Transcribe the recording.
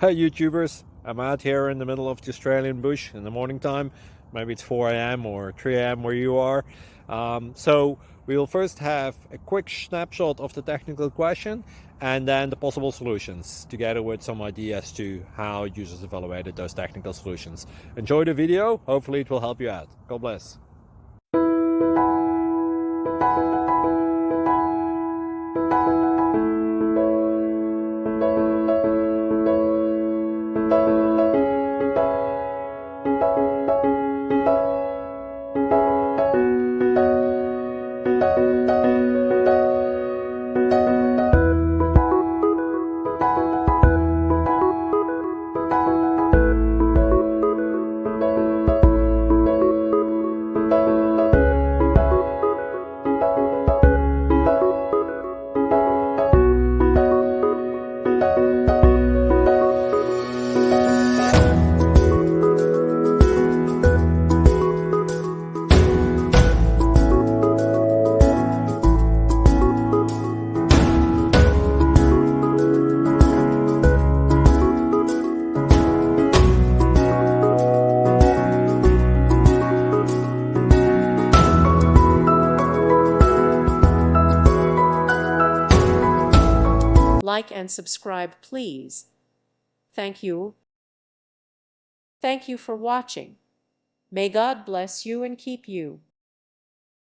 Hey YouTubers, I'm out here in the middle of the Australian bush in the morning time. Maybe it's 4 a.m. or 3 a.m. where you are. So we will first have a quick snapshot of the technical question and then the possible solutions, together with some ideas to how users evaluated those technical solutions. Enjoy the video, hopefully it will help you out. God bless. Like and subscribe, please. Thank you. Thank you for watching. May God bless you and keep you.